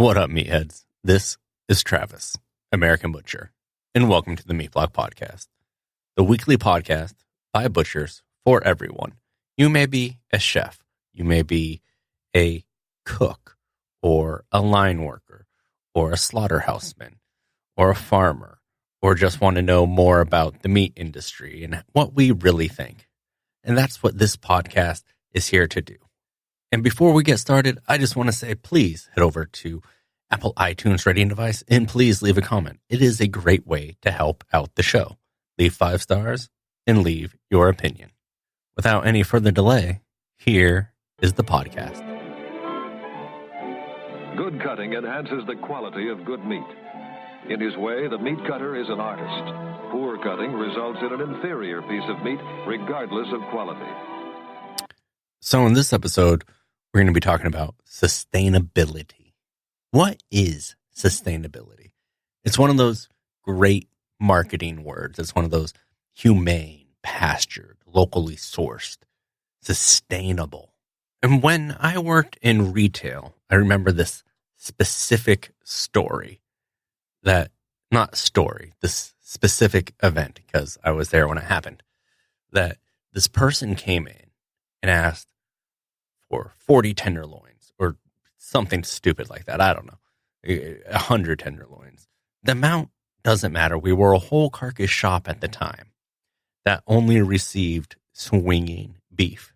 What up, meatheads? This is Travis, American Butcher, and welcome to the Meat Block Podcast, the weekly podcast by butchers for everyone. You may be a chef, you may be a cook, or a line worker, or a slaughterhouseman, or a farmer, or just want to know more about the meat industry and what we really think. And that's what this podcast is here to do. And before we get started, I just want to say, please head over to Apple iTunes rating device and please leave a comment. It is a great way to help out the show. Leave 5 stars and leave your opinion. Without any further delay, here is the podcast. Good cutting enhances the quality of good meat. In his way, the meat cutter is an artist. Poor cutting results in an inferior piece of meat, regardless of quality. So in this episode, we're going to be talking about sustainability. What is sustainability? It's one of those great marketing words. It's one of those humane, pastured, locally sourced, sustainable. And when I worked in retail, I remember this specific story this specific event, because I was there when it happened, that this person came in and asked for 40 tenderloins or something stupid like that. I don't know, 100 tenderloins. The amount doesn't matter. We were a whole carcass shop at the time that only received swinging beef.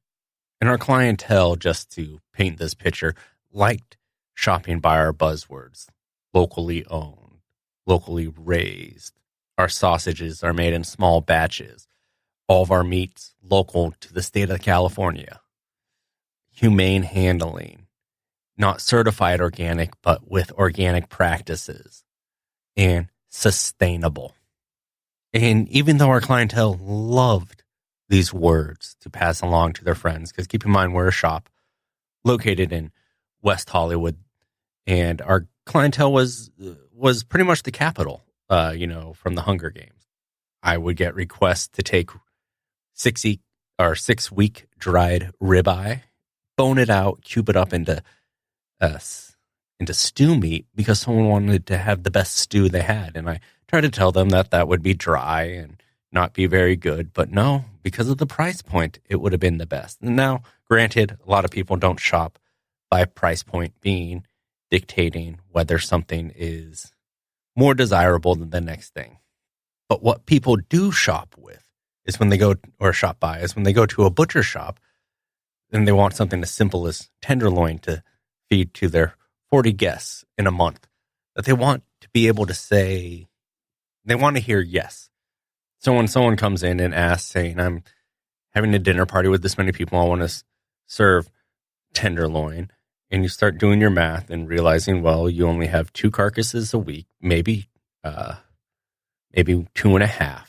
And our clientele, just to paint this picture, liked shopping by our buzzwords: locally owned, locally raised. Our sausages are made in small batches. All of our meats local to the state of California. Humane handling, not certified organic, but with organic practices, and sustainable. And even though our clientele loved these words to pass along to their friends, because keep in mind, we're a shop located in West Hollywood, and our clientele was pretty much the capital, from the Hunger Games. I would get requests to take 6-week dried ribeye, bone it out, cube it up into stew meat because someone wanted to have the best stew they had. And I tried to tell them that would be dry and not be very good. But no, because of the price point, it would have been the best. And now, granted, a lot of people don't shop by price point being dictating whether something is more desirable than the next thing. But what people do shop with is when they go to a butcher shop, and they want something as simple as tenderloin to feed to their 40 guests in a month, that they want to be able to say, they want to hear yes. So when someone comes in and asks, saying, I'm having a dinner party with this many people, I want to serve tenderloin, and you start doing your math and realizing, well, you only have 2 carcasses a week, maybe 2.5,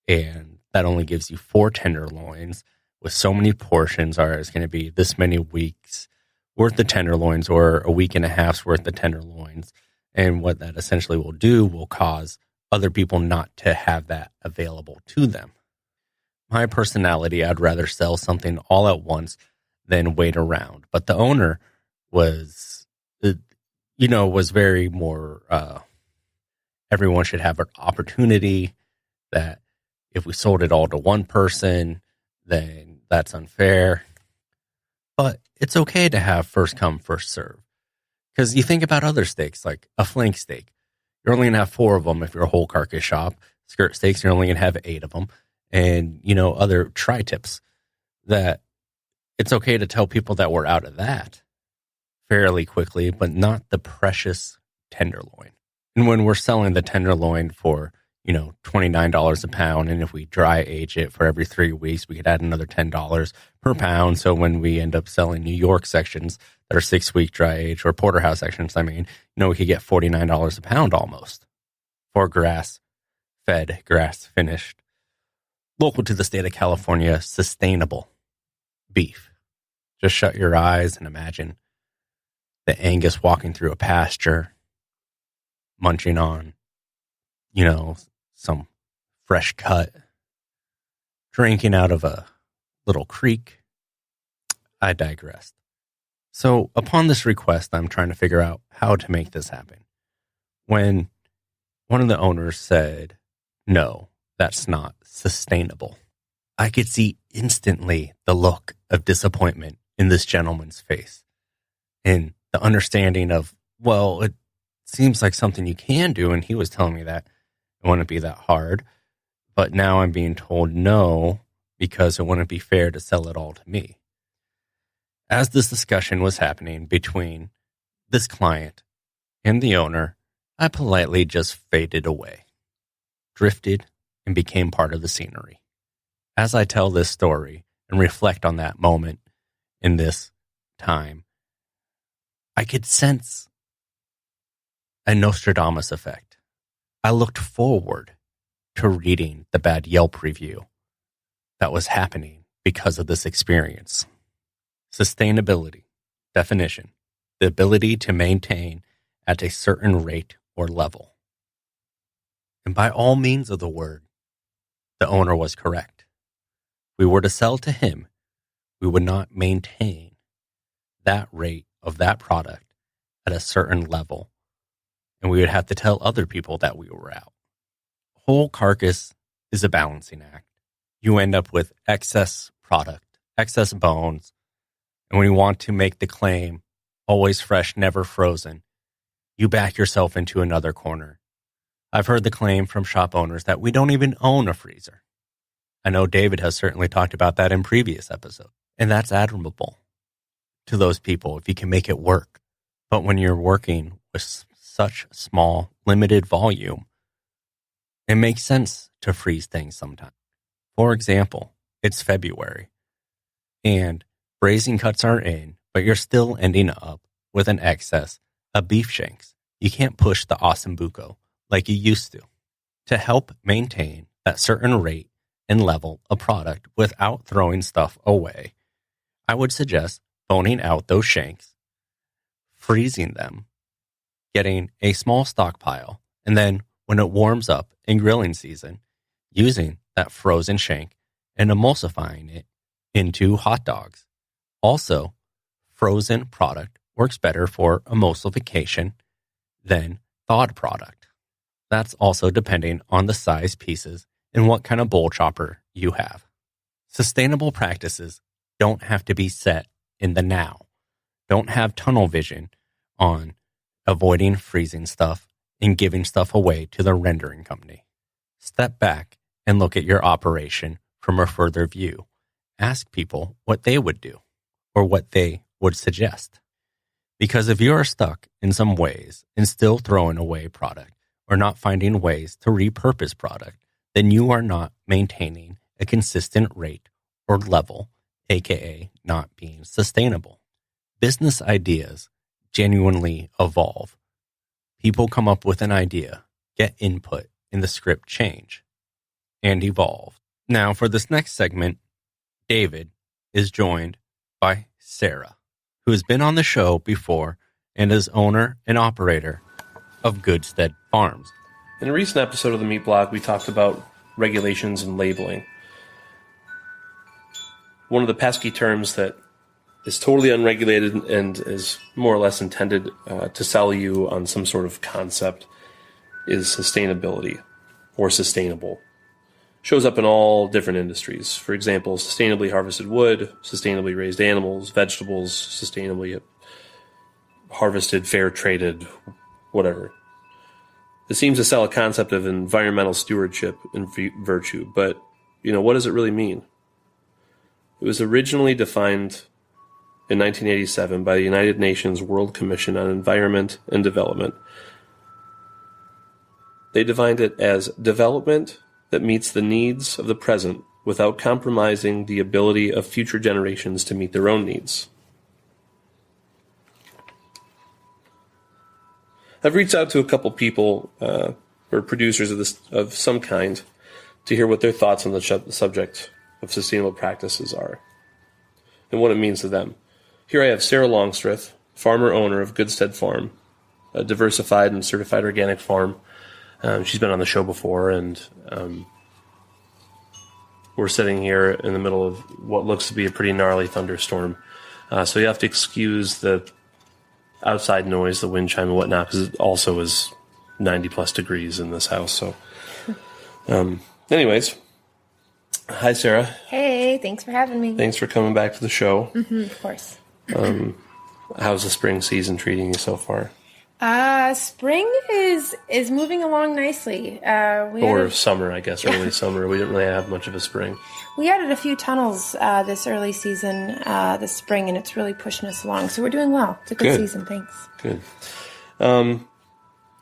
and that only gives you 4 tenderloins. With so many portions, it's going to be this many weeks worth of tenderloins or a week and a half's worth of tenderloins. And what that essentially will do will cause other people not to have that available to them. My personality, I'd rather sell something all at once than wait around. But the owner was very more, everyone should have an opportunity, that if we sold it all to one person, then that's unfair. But it's okay to have first come, first serve. Because you think about other steaks, like a flank steak. You're only going to have 4 of them if you're a whole carcass shop. Skirt steaks, you're only going to have 8 of them. And, other tri-tips, that it's okay to tell people that we're out of that fairly quickly, but not the precious tenderloin. And when we're selling the tenderloin for $29 a pound. And if we dry age it for every 3 weeks, we could add another $10 per pound. So when we end up selling New York sections that are 6-week dry age, or porterhouse sections, we could get $49 a pound almost for grass-fed, grass-finished, local to the state of California, sustainable beef. Just shut your eyes and imagine the Angus walking through a pasture, munching on, some fresh cut, drinking out of a little creek. I digressed. So upon this request, I'm trying to figure out how to make this happen. When one of the owners said, no, that's not sustainable, I could see instantly the look of disappointment in this gentleman's face and the understanding of, well, it seems like something you can do. And he was telling me that it wouldn't be that hard. But now I'm being told no, because it wouldn't be fair to sell it all to me. As this discussion was happening between this client and the owner, I politely just faded away, drifted, and became part of the scenery. As I tell this story and reflect on that moment in this time, I could sense a Nostradamus effect. I looked forward to reading the bad Yelp review that was happening because of this experience. Sustainability, definition, the ability to maintain at a certain rate or level. And by all means of the word, the owner was correct. If we were to sell to him, we would not maintain that rate of that product at a certain level, and we would have to tell other people that we were out. Whole carcass is a balancing act. You end up with excess product, excess bones, and when you want to make the claim, always fresh, never frozen, you back yourself into another corner. I've heard the claim from shop owners that we don't even own a freezer. I know David has certainly talked about that in previous episodes, and that's admirable to those people if you can make it work. But when you're working with such small, limited volume, it makes sense to freeze things sometimes. For example, it's February, and braising cuts are in, but you're still ending up with an excess of beef shanks. You can't push the awesome buco like you used to. To help maintain that certain rate and level of product without throwing stuff away, I would suggest boning out those shanks, freezing them, getting a small stockpile, and then when it warms up in grilling season, using that frozen shank and emulsifying it into hot dogs. Also, frozen product works better for emulsification than thawed product. That's also depending on the size pieces and what kind of bowl chopper you have. Sustainable practices don't have to be set in the now. Don't have tunnel vision on avoiding freezing stuff and giving stuff away to the rendering company. Step back and look at your operation from a further view. Ask people what they would do or what they would suggest. Because if you are stuck in some ways and still throwing away product or not finding ways to repurpose product, then you are not maintaining a consistent rate or level, aka not being sustainable. Business ideas genuinely evolve. People come up with an idea, get input, and the script change and evolve. Now, for this next segment, David is joined by Sarah, who has been on the show before and is owner and operator of Goodstead Farms. In a recent episode of the Meat Blog, we talked about regulations and labeling. One of the pesky terms that is totally unregulated and is more or less intended to sell you on some sort of concept is sustainability or sustainable. Shows up in all different industries. For example, sustainably harvested wood, sustainably raised animals, vegetables, sustainably harvested, fair traded, whatever. It seems to sell a concept of environmental stewardship and virtue, but, what does it really mean? It was originally defined in 1987 by the United Nations World Commission on Environment and Development. They defined it as development that meets the needs of the present without compromising the ability of future generations to meet their own needs. I've reached out to a couple people or producers of some kind to hear what their thoughts on the subject of sustainable practices are and what it means to them. Here I have Sarah Longstreth, farmer owner of Goodstead Farm, a diversified and certified organic farm. She's been on the show before, and we're sitting here in the middle of what looks to be a pretty gnarly thunderstorm So you have to excuse the outside noise, the wind chime and whatnot, because it also is 90 plus degrees in this house. So, anyways, hi, Sarah. Hey, thanks for having me. Thanks for coming back to the show. Of course. How's the spring season treating you so far? Spring is moving along nicely. Or summer, I guess, early summer. We didn't really have much of a spring. We added a few tunnels this early season, this spring, and it's really pushing us along. So we're doing well. It's a good season. Thanks. Good.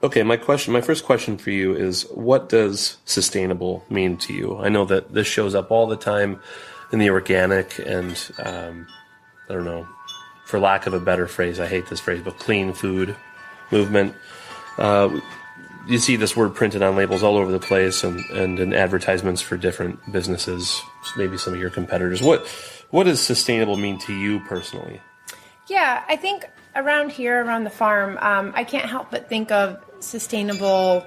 Okay, my first question for you is, what does sustainable mean to you? I know that this shows up all the time in the organic and, I don't know, for lack of a better phrase, I hate this phrase, but clean food movement. You see this word printed on labels all over the place and in advertisements for different businesses, maybe some of your competitors. What does sustainable mean to you personally? Yeah, I think around here, around the farm, I can't help but think of sustainable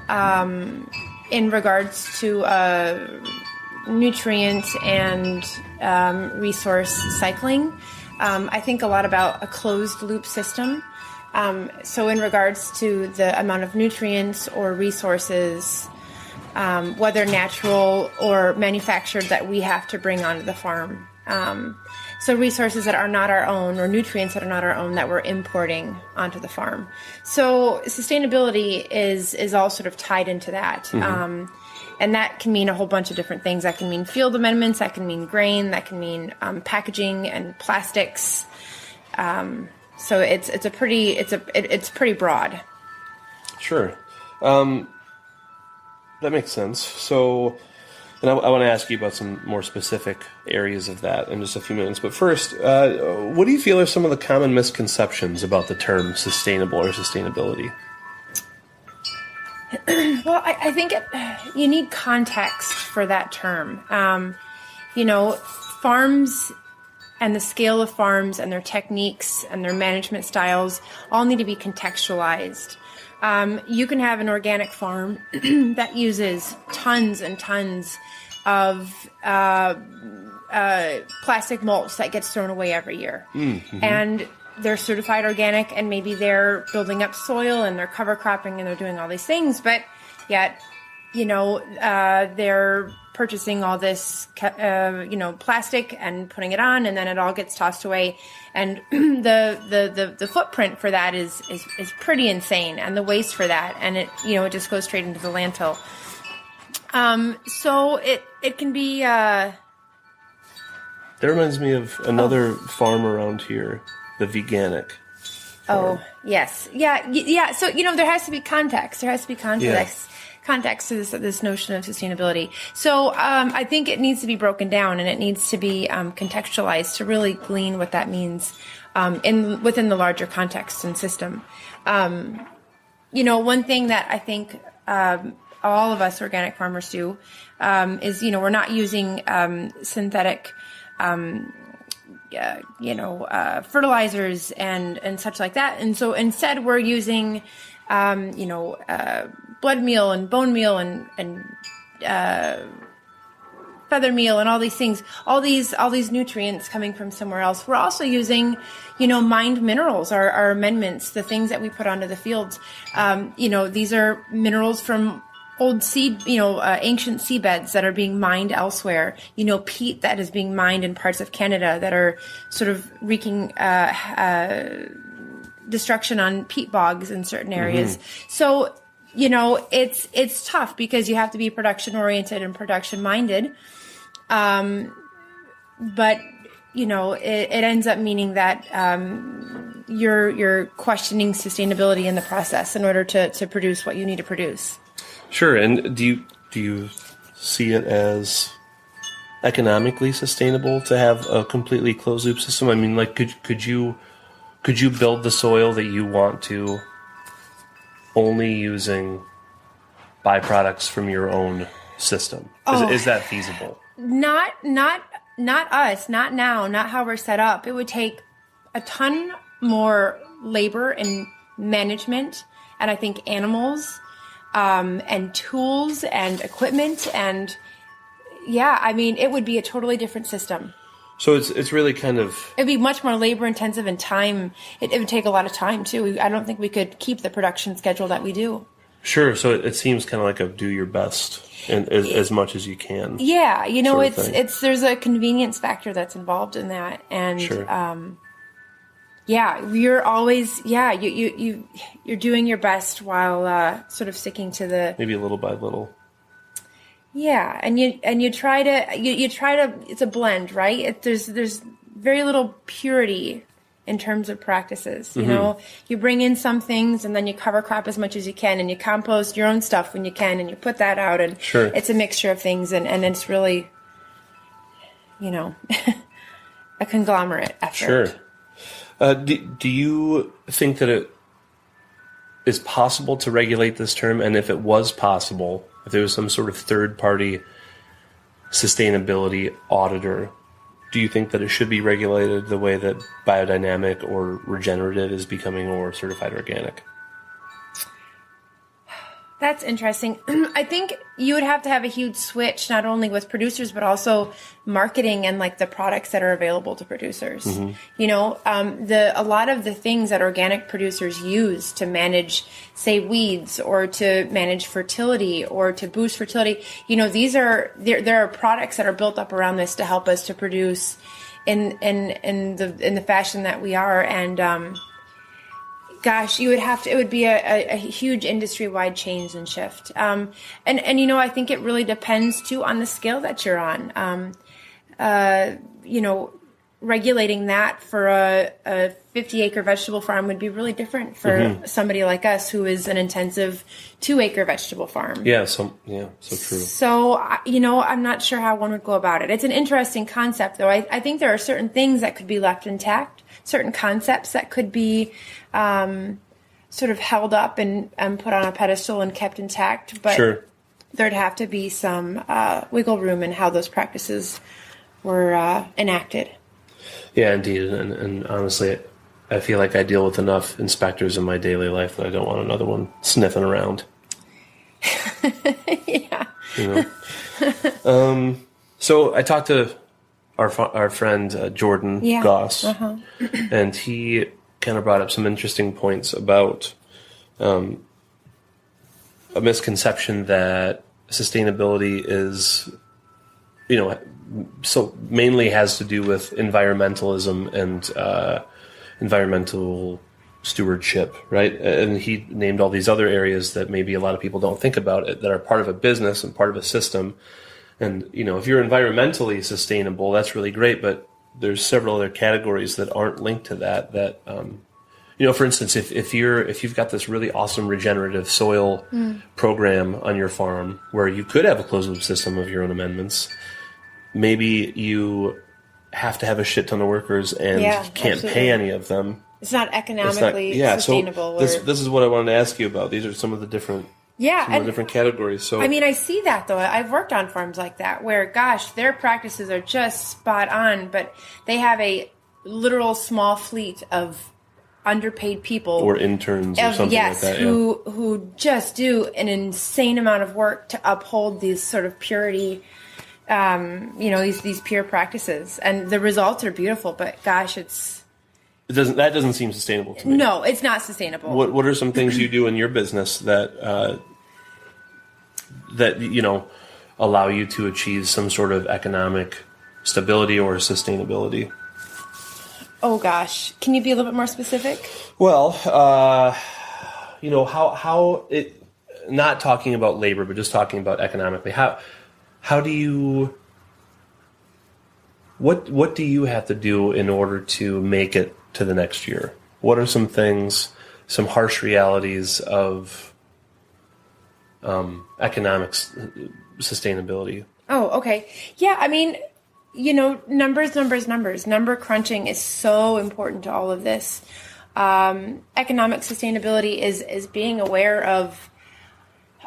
in regards to nutrients and resource cycling. I think a lot about a closed loop system. So in regards to the amount of nutrients or resources, whether natural or manufactured, that we have to bring onto the farm. So resources that are not our own, or nutrients that are not our own, that we're importing onto the farm. So sustainability is all sort of tied into that. Mm-hmm. And that can mean a whole bunch of different things. That can mean field amendments, that can mean grain, that can mean packaging and plastics. So it's pretty broad. Sure. That makes sense. So, and I want to ask you about some more specific areas of that in just a few minutes. But first, what do you feel are some of the common misconceptions about the term sustainable or sustainability? Well, I think you need context for that term. Farms and the scale of farms and their techniques and their management styles all need to be contextualized. You can have an organic farm that uses tons and tons of plastic mulch that gets thrown away every year. Mm-hmm. And they're certified organic, and maybe they're building up soil and they're cover cropping and they're doing all these things, but yet, they're purchasing all this, plastic and putting it on, and then it all gets tossed away. And the footprint for that is pretty insane, and the waste for that, and it just goes straight into the landfill. So it can be. That reminds me of another farm around here, the veganic farm. Oh yes, yeah. So there has to be context. There has to be context. Yeah. Context to this notion of sustainability. So I think it needs to be broken down, and it needs to be contextualized to really glean what that means within the larger context and system. One thing that I think all of us organic farmers do is we're not using synthetic fertilizers and such like that, and so instead we're using blood meal and bone meal and feather meal and all these things, all these nutrients coming from somewhere else. We're also using, mined minerals, our amendments, the things that we put onto the fields. These are minerals from old ancient seabeds that are being mined elsewhere. Peat that is being mined in parts of Canada that are sort of wreaking destruction on peat bogs in certain areas. Mm-hmm. So, it's tough because you have to be production oriented and production minded. But, it ends up meaning that you're questioning sustainability in the process in order to produce what you need to produce. Sure. And do you see it as economically sustainable to have a completely closed loop system? I mean, like, could you build the soil that you want to only using byproducts from your own system? Is that feasible? Not us, not now, not how we're set up. It would take a ton more labor and management, and I think animals, and tools and equipment, and it would be a totally different system. So it's really kind of... It'd be much more labor intensive and time. It would take a lot of time too. I don't think we could keep the production schedule that we do. Sure. So it seems kind of like a do your best and as much as you can. Yeah. There's a convenience factor that's involved in that. And, sure. You're always, you're doing your best while, sort of sticking to the... Maybe little by little. Yeah, and you try to it's a blend, right? There's very little purity in terms of practices. You know, you bring in some things and then you cover crop as much as you can, and you compost your own stuff when you can, and you put that out, and sure. It's a mixture of things, and it's really, a conglomerate effort. Sure. Do you think that it is possible to regulate this term? And if it was possible, if there was some sort of third-party sustainability auditor, do you think that it should be regulated the way that biodynamic or regenerative is becoming or certified organic? That's interesting. I think you would have to have a huge switch, not only with producers, but also marketing and like the products that are available to producers. A lot of the things that organic producers use to manage, say, weeds or to manage fertility or to boost fertility, there are products that are built up around this to help us to produce in the fashion that we are. And, gosh, it would be a huge industry-wide change and shift. And I think it really depends too on the scale that you're on. Regulating that for a 50-acre vegetable farm would be really different for somebody like us who is an intensive 2-acre vegetable farm. Yeah, so true. So, I'm not sure how one would go about it. It's an interesting concept, though. I think there are certain things that could be left intact, certain concepts that could be sort of held up and put on a pedestal and kept intact. But sure. There'd have to be some wiggle room in how those practices were enacted. Yeah, indeed. And honestly, I feel like I deal with enough inspectors in my daily life that I don't want another one sniffing around. Yeah. So I talked to our friend Jordan Goss, and he kind of brought up some interesting points about a misconception that sustainability is, so mainly has to do with environmentalism and environmental stewardship, right? And he named all these other areas that maybe a lot of people don't think about it, that are part of a business and part of a system. And, if you're environmentally sustainable, that's really great, but there's several other categories that aren't linked to that, for instance, if you've got this really awesome regenerative soil program on your farm where you could have a closed loop system of your own amendments, maybe you have to have a shit ton of workers and you can't absolutely pay any of them. It's not economically sustainable. So this is what I wanted to ask you about. These are some of the different different categories. So I see that though. I've worked on farms like that where, gosh, their practices are just spot on, but they have a literal small fleet of underpaid people or interns or something like that. Who just do an insane amount of work to uphold these sort of purity, these pure practices, and the results are beautiful. But gosh, that doesn't seem sustainable to me. No, it's not sustainable. What are some things you do in your business that allow you to achieve some sort of economic stability or sustainability? Oh gosh, can you be a little bit more specific? Well, how it, not talking about labor, but just talking about economically, how do you, what do you have to do in order to make it to the next year? What are some things, some harsh realities of economic sustainability? Oh, okay. Yeah, numbers. Number crunching is so important to all of this. Economic sustainability is being aware of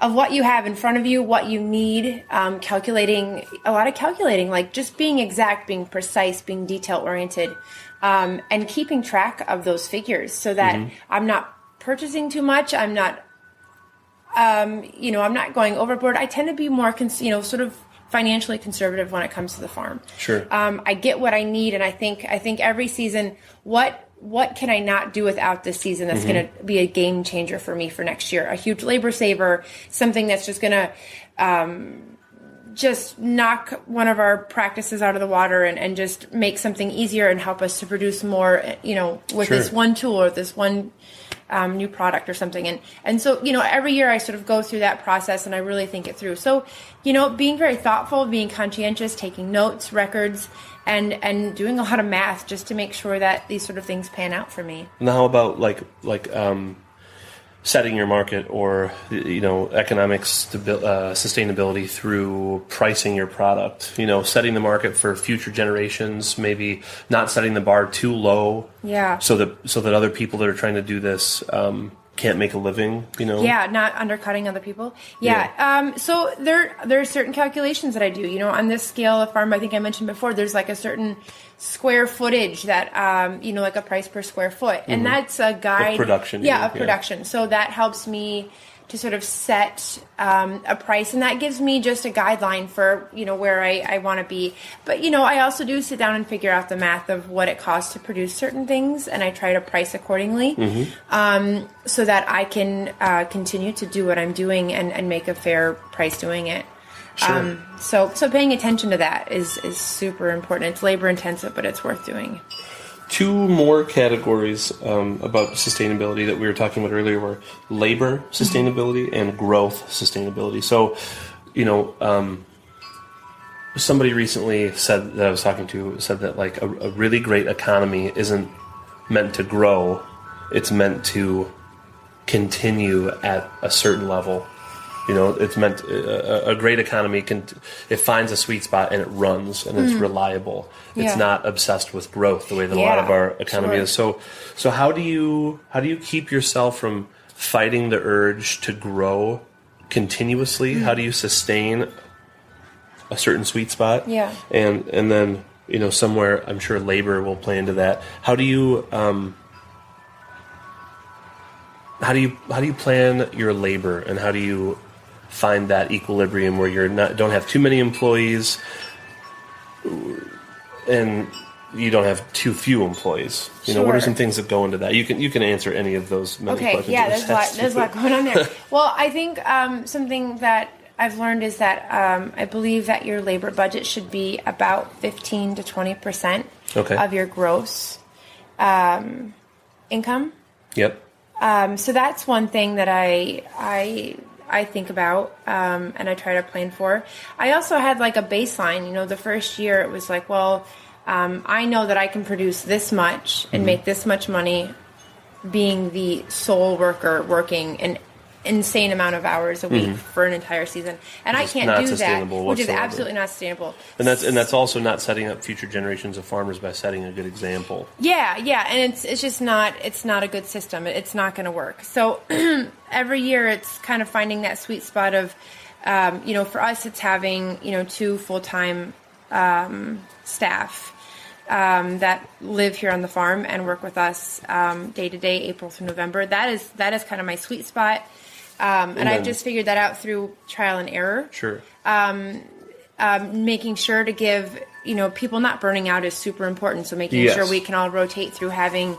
what you have in front of you, what you need, calculating, like just being exact, being precise, being detail-oriented, and keeping track of those figures so that I'm not purchasing too much, I'm not going overboard. I tend to be more, sort of financially conservative when it comes to the farm. Sure. I get what I need, and I think every season, what can I not do without this season that's going to be a game changer for me for next year? A huge labor saver, something that's just going to just knock one of our practices out of the water and just make something easier and help us to produce more, with this one tool or this one new product or something. And so, every year I sort of go through that process and I really think it through. So, being very thoughtful, being conscientious, taking notes, records, and doing a lot of math just to make sure that these sort of things pan out for me. And how about like setting your market or, economic sustainability through pricing your product, setting the market for future generations, maybe not setting the bar too low. Yeah. So that other people that are trying to do this, can't make a living, Yeah, not undercutting other people. Yeah. So there are certain calculations that I do, on this scale of farm, I think I mentioned before, there's like a certain square footage that, like a price per square foot. And that's a guide. Of production. Yeah, of production. So that helps me to sort of set a price, and that gives me just a guideline for, where I want to be. But, I also do sit down and figure out the math of what it costs to produce certain things, and I try to price accordingly so that I can continue to do what I'm doing and make a fair price doing it. Sure. So paying attention to that is super important. It's labor intensive, but it's worth doing. Two more categories about sustainability that we were talking about earlier were labor sustainability and growth sustainability. So, somebody recently said that I was talking to said that like a really great economy isn't meant to grow, it's meant to continue at a certain level. It's meant a great economy it finds a sweet spot and it runs and it's reliable. It's not obsessed with growth the way that a lot of our economy is. So how do you keep yourself from fighting the urge to grow continuously? How do you sustain a certain sweet spot? Yeah. And then somewhere I'm sure labor will play into that. How do you plan your labor, and how do you find that equilibrium where don't have too many employees and you don't have too few employees? What are some things that go into that? You can answer any of those many questions. Okay, yeah, there's a lot going on there. Well, I think something that I've learned is that I believe that your labor budget should be about 15 to 20% of your gross income. Yep. So that's one thing that I think about and I try to plan for. I also had like a baseline. The first year it was like, well, I know that I can produce this much and make this much money being the sole worker working an insane amount of hours a week for an entire season. And I can't do that, which is absolutely not sustainable. And that's also not setting up future generations of farmers by setting a good example. Yeah, and it's just not a good system. It's not going to work. So every year it's kind of finding that sweet spot of, for us it's having, 2 full-time staff that live here on the farm and work with us day to day, April through November. That is kind of my sweet spot. And I've just figured that out through trial and error. Sure. Making sure to give, people not burning out is super important. So making sure we can all rotate through having,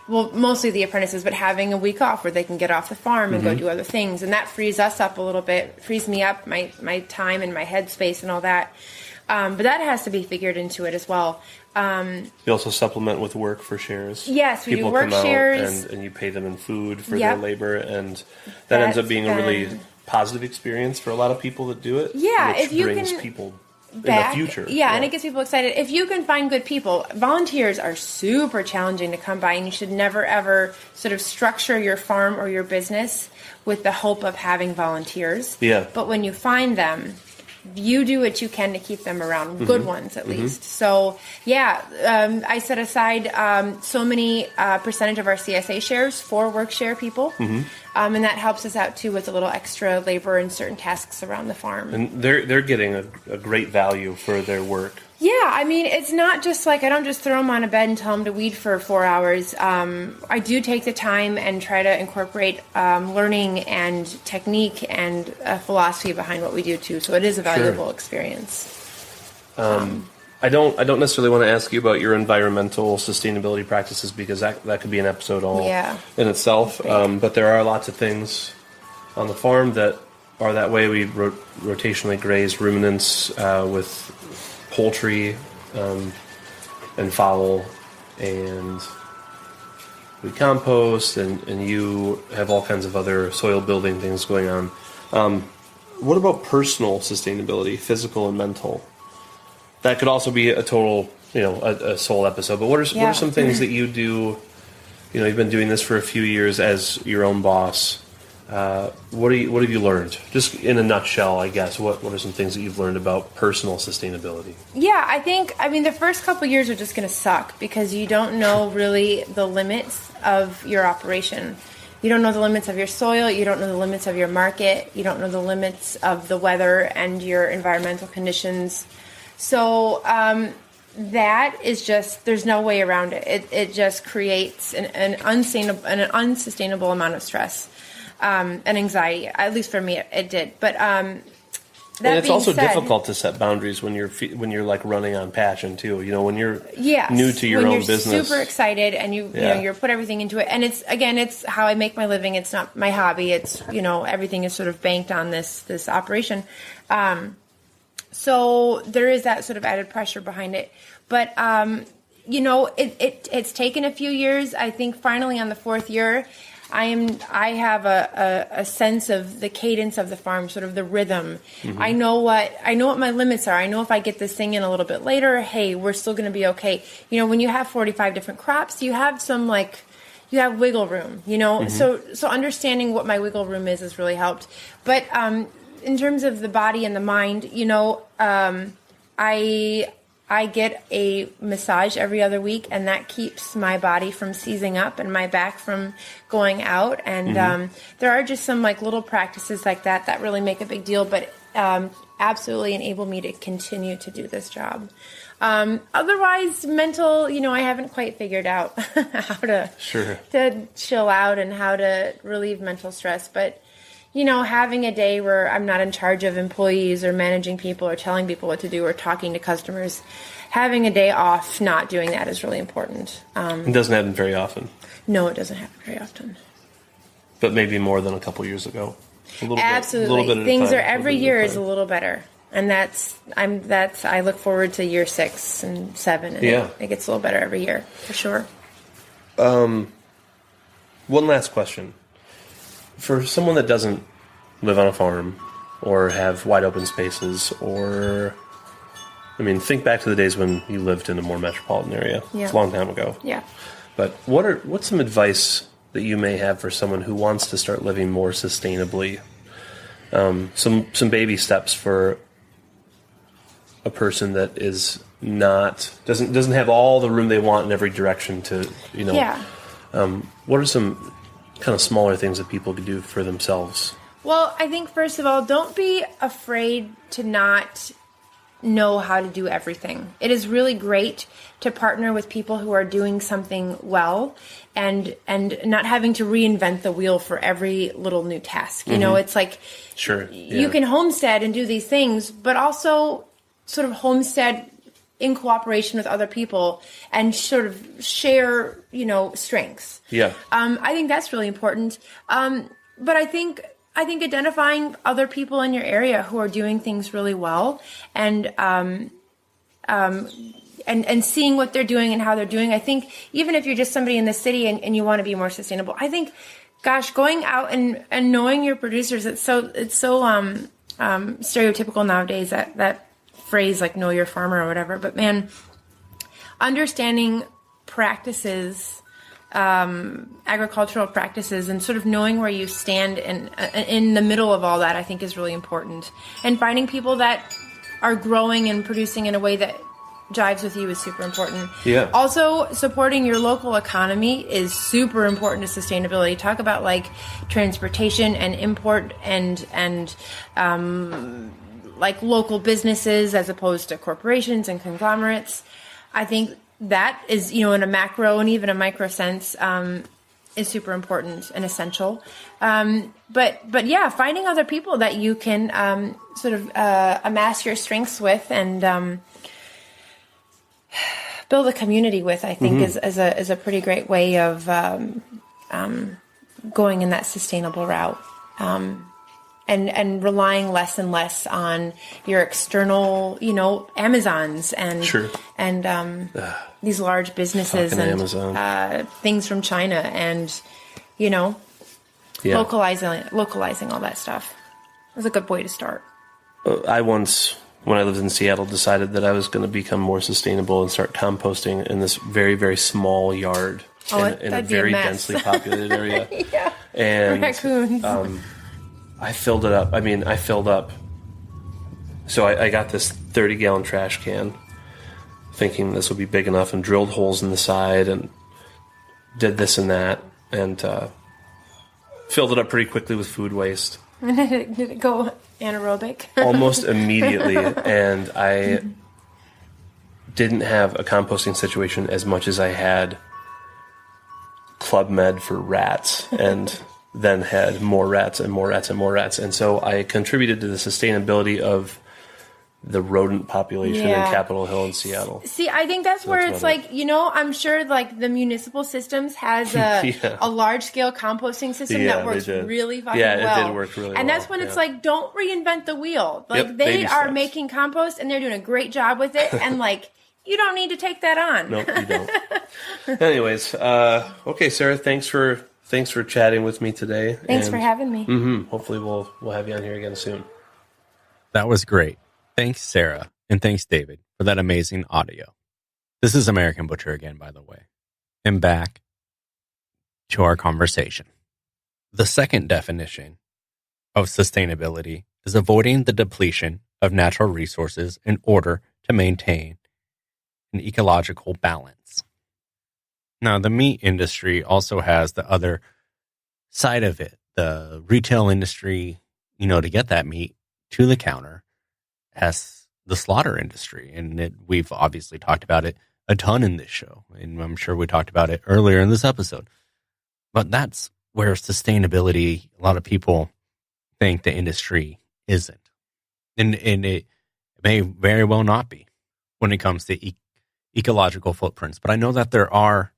mostly the apprentices, but having a week off where they can get off the farm and go do other things. And that frees us up a little bit, frees me up, my time and my headspace and all that. But that has to be figured into it as well. You also supplement with work for shares. Yes, we People do work come out shares. and you pay them in food for their labor, and that ends up being a really positive experience for a lot of people that do it. Yeah, which if you brings can people back, in the future. Yeah, and it gets people excited. If you can find good people, volunteers are super challenging to come by, and you should never ever sort of structure your farm or your business with the hope of having volunteers. Yeah. But when you find them, you do what you can to keep them around, good ones at least. So, I set aside so many percentage of our CSA shares for work share people, and that helps us out too with a little extra labor and certain tasks around the farm. And they're getting a great value for their work. Yeah, I mean, it's not just like I don't just throw them on a bed and tell them to weed for 4 hours. I do take the time and try to incorporate learning and technique and a philosophy behind what we do too. So it is a valuable experience. I don't necessarily want to ask you about your environmental sustainability practices because that could be an episode all in itself. But there are lots of things on the farm that are that way. We rotationally graze ruminants with poultry and fowl, and we compost, and you have all kinds of other soil building things going on. What about personal sustainability, physical and mental? That could also be a total, a sole episode. But what are some things that you do? You've been doing this for a few years as your own boss. What have you learned? Just in a nutshell, I guess. What are some things that you've learned about personal sustainability? Yeah, I mean, the first couple years are just going to suck because you don't know really the limits of your operation. You don't know the limits of your soil. You don't know the limits of your market. You don't know the limits of the weather and your environmental conditions. So that is just, there's no way around it. It just creates an unsustainable amount of stress and anxiety. At least for me, it did. But and it's also difficult to set boundaries when you're like running on passion too. When you're new to your own business, when you're super excited and you put everything into it. And it's how I make my living. It's not my hobby. It's everything is sort of banked on this operation. So there is that sort of added pressure behind it. But, it's taken a few years. I think finally on the 4th year, I have a sense of the cadence of the farm, sort of the rhythm. Mm-hmm. I know what my limits are. I know if I get this thing in a little bit later, hey, we're still going to be okay. When you have 45 different crops, you have some you have wiggle room, Mm-hmm. So understanding what my wiggle room is really helped. But, in terms of the body and the mind, I get a massage every other week, and that keeps my body from seizing up and my back from going out. And mm-hmm. There are just some little practices like that really make a big deal, but absolutely enable me to continue to do this job. Otherwise, mental, I haven't quite figured out how to chill out and how to relieve mental stress, but having a day where I'm not in charge of employees or managing people or telling people what to do or talking to customers, having a day off, not doing that is really important. It doesn't happen very often. No, it doesn't happen very often. But maybe more than a couple years ago. Absolutely. A little bit Things are every year is a little better. And I look forward to year 6 and 7. And it gets a little better every year, for sure. One last question. For someone that doesn't live on a farm or have wide open spaces think back to the days when you lived in a more metropolitan area. Yeah. It's a long time ago. Yeah. But what's some advice that you may have for someone who wants to start living more sustainably? Some baby steps for a person that is doesn't have all the room they want in every direction to, what are some kind of smaller things that people could do for themselves? Well, I think first of all, don't be afraid to not know how to do everything. It is really great to partner with people who are doing something well and not having to reinvent the wheel for every little new task. Mm-hmm. It's like you can homestead and do these things, but also sort of homestead in cooperation with other people and sort of share, strengths. Yeah. I think that's really important. But I think identifying other people in your area who are doing things really well and seeing what they're doing and how they're doing. I think even if you're just somebody in the city and you want to be more sustainable, I think, gosh, going out and knowing your producers, it's so stereotypical nowadays, that phrase know your farmer or whatever, but man, understanding practices, agricultural practices, and sort of knowing where you stand in the middle of all that, I think is really important. And finding people that are growing and producing in a way that jives with you is super important. Yeah. Also, supporting your local economy is super important to sustainability. Talk about transportation and import and like local businesses as opposed to corporations and conglomerates. I think that is, in a macro and even a micro sense, is super important and essential. But yeah, finding other people that you can sort of amass your strengths with and build a community with, I think, is a pretty great way of going in that sustainable route. And relying less and less on your external, Amazons and these large businesses and things from China and, localizing all that stuff. It was a good way to start. I once, when I lived in Seattle, decided that I was going to become more sustainable and start composting in this very, very small yard in a very densely populated area. Yeah. And raccoons. I filled it up. So I got this 30-gallon trash can, thinking this would be big enough, and drilled holes in the side and did this and that, and filled it up pretty quickly with food waste. Did it go anaerobic? Almost immediately, and I didn't have a composting situation as much as I had Club Med for rats, and then had more rats and more rats and more rats. And so I contributed to the sustainability of the rodent population in Capitol Hill and Seattle. See, I think that's where it's like, I'm sure like the municipal systems has a large-scale composting system that works really fucking well. Yeah, it did work really well. And that's when it's like, don't reinvent the wheel. Like they are making compost and they're doing a great job with it. And like, you don't need to take that on. No, you don't. Anyways, okay, Sarah, thanks for chatting with me today. Thanks for having me. Hopefully we'll have you on here again soon. That was great. Thanks, Sarah. And thanks, David, for that amazing audio. This is American Butcher again, by the way. And back to our conversation. The second definition of sustainability is avoiding the depletion of natural resources in order to maintain an ecological balance. Now, the meat industry also has the other side of it. The retail industry, to get that meat to the counter, has the slaughter industry. And we've obviously talked about it a ton in this show. And I'm sure we talked about it earlier in this episode. But that's where sustainability, a lot of people think the industry isn't. And it may very well not be when it comes to ecological footprints. But I know that there are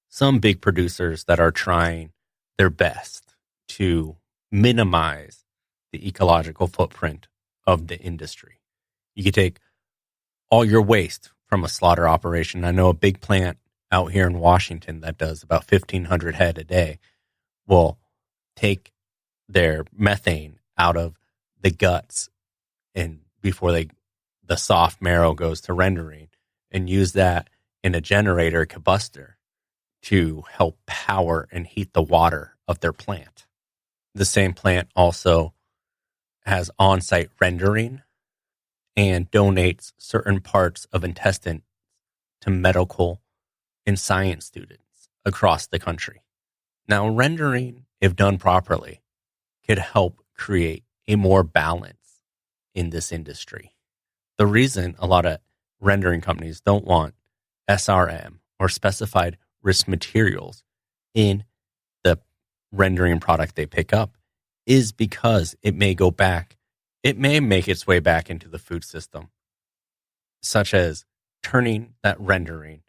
some big producers that are trying their best to minimize the ecological footprint of the industry. You could take all your waste from a slaughter operation. I know a big plant out here in Washington that does about 1,500 head a day will take their methane out of the guts and before the soft marrow goes to rendering, and use that in a generator combustor to help power and heat the water of their plant. The same plant also has on-site rendering and donates certain parts of intestine to medical and science students across the country. Now, rendering, if done properly, could help create a more balance in this industry. The reason a lot of rendering companies don't want SRM or specified risk materials in the rendering product they pick up is because it may go back. It may make its way back into the food system, such as turning that rendering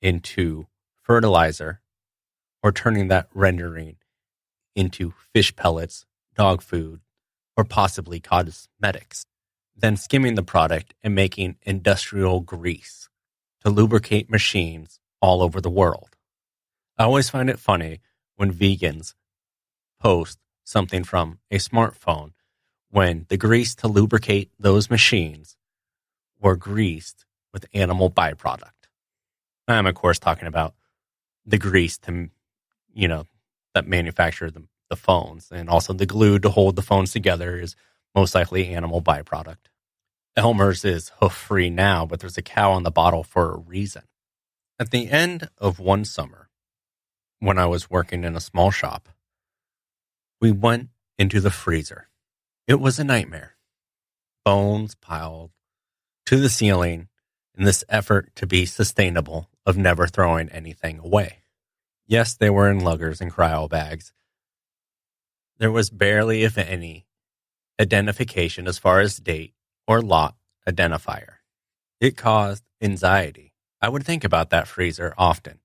into fertilizer or turning that rendering into fish pellets, dog food, or possibly cosmetics, then skimming the product and making industrial grease to lubricate machines all over the world. I always find it funny when vegans post something from a smartphone when the grease to lubricate those machines were greased with animal byproduct. I'm, of course, talking about the grease to, that manufacture the phones, and also the glue to hold the phones together is most likely animal byproduct. Elmer's is hoof-free now, but there's a cow on the bottle for a reason. At the end of one summer, when I was working in a small shop, we went into the freezer. It was a nightmare, bones piled to the ceiling in this effort to be sustainable of never throwing anything away. Yes, they were in luggers and cryo bags. There was barely, if any, identification as far as date or lot identifier. It caused anxiety. I would think about that freezer often,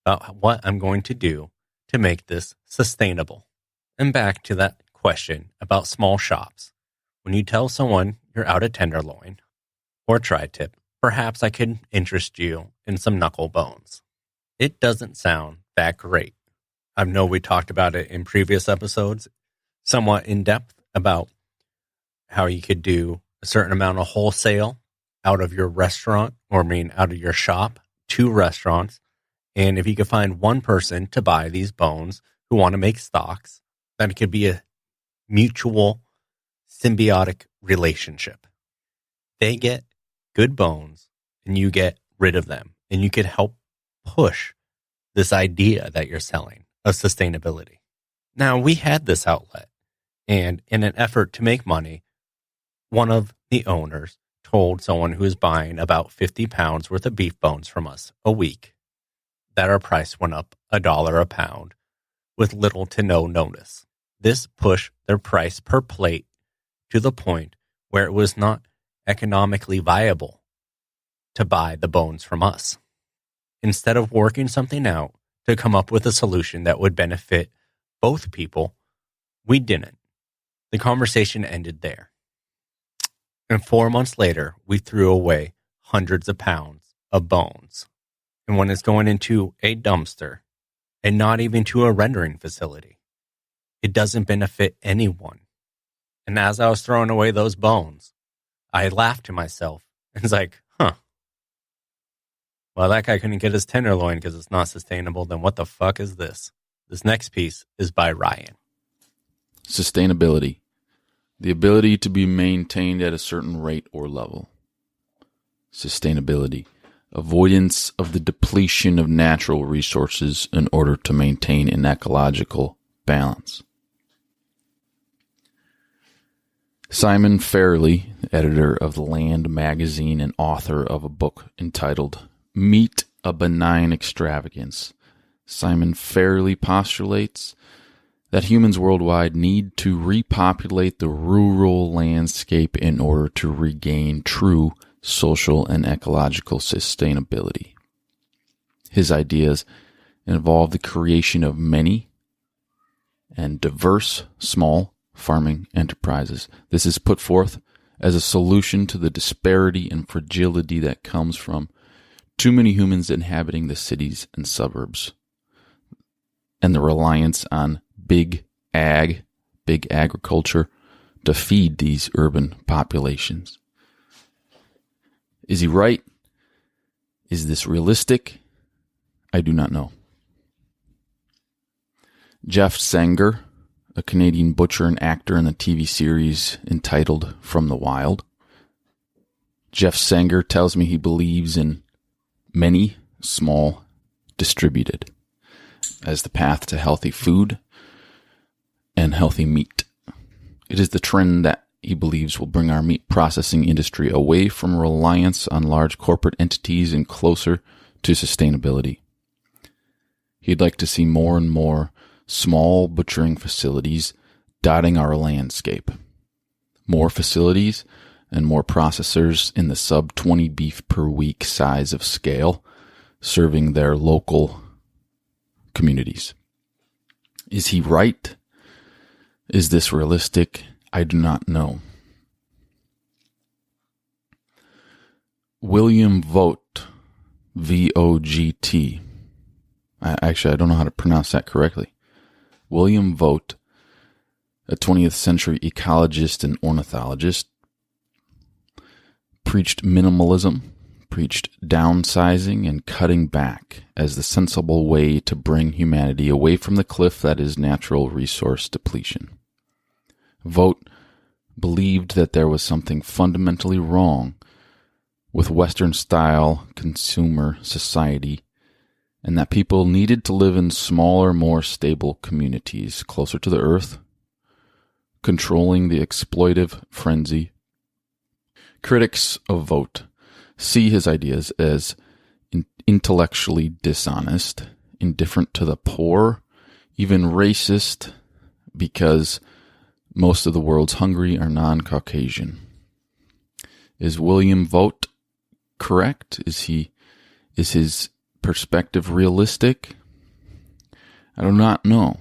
about what I'm going to do to make this sustainable. And back to that question about small shops. When you tell someone you're out of tenderloin or tri-tip, perhaps I could interest you in some knuckle bones. It doesn't sound that great. I know we talked about it in previous episodes, somewhat in depth, about how you could do a certain amount of wholesale out of your restaurant, out of your shop to restaurants. And if you could find one person to buy these bones who want to make stocks, then it could be a mutual symbiotic relationship. They get good bones and you get rid of them, and you could help push this idea that you're selling of sustainability. Now, we had this outlet, and in an effort to make money, one of the owners told someone who was buying about 50 pounds worth of beef bones from us a week that our price went up $1 a pound with little to no notice. This pushed their price per plate to the point where it was not economically viable to buy the bones from us. Instead of working something out to come up with a solution that would benefit both people, we didn't. The conversation ended there. And 4 months later, we threw away hundreds of pounds of bones. And when it's going into a dumpster and not even to a rendering facility, it doesn't benefit anyone. And as I was throwing away those bones, I laughed to myself and was like, well, that guy couldn't get his tenderloin because it's not sustainable. Then what the fuck is this? This next piece is by Ryan. Sustainability. The ability to be maintained at a certain rate or level. Sustainability. Avoidance of the depletion of natural resources in order to maintain an ecological balance. Simon Fairley, editor of The Land magazine and author of a book entitled Meat, a Benign Extravagance, Simon Fairley postulates that humans worldwide need to repopulate the rural landscape in order to regain true social and ecological sustainability. His ideas involve the creation of many and diverse small farming enterprises. This is put forth as a solution to the disparity and fragility that comes from too many humans inhabiting the cities and suburbs, and the reliance on big agriculture to feed these urban populations. Is he right? Is this realistic? I do not know. Jeff Sanger, a Canadian butcher and actor in the TV series entitled From the Wild. Jeff Sanger tells me he believes in many, small, distributed as the path to healthy food and healthy meat. It is the trend that he believes will bring our meat processing industry away from reliance on large corporate entities and closer to sustainability. He'd like to see more and more small butchering facilities dotting our landscape. More facilities and more processors in the sub 20 beef per week size of scale, serving their local communities. Is he right? Is this realistic? I do not know. William Vogt, V-O-G-T. I don't know how to pronounce that correctly. William Vogt, a 20th century ecologist and ornithologist, preached minimalism, preached downsizing and cutting back as the sensible way to bring humanity away from the cliff that is natural resource depletion. Vogt believed that there was something fundamentally wrong with Western-style consumer society, and that people needed to live in smaller, more stable communities closer to the earth, controlling the exploitive frenzy Critics of Vogt see his ideas as intellectually dishonest, indifferent to the poor, even racist, because most of the world's hungry are non-Caucasian. Is William Vogt correct? Is his perspective realistic? I do not know.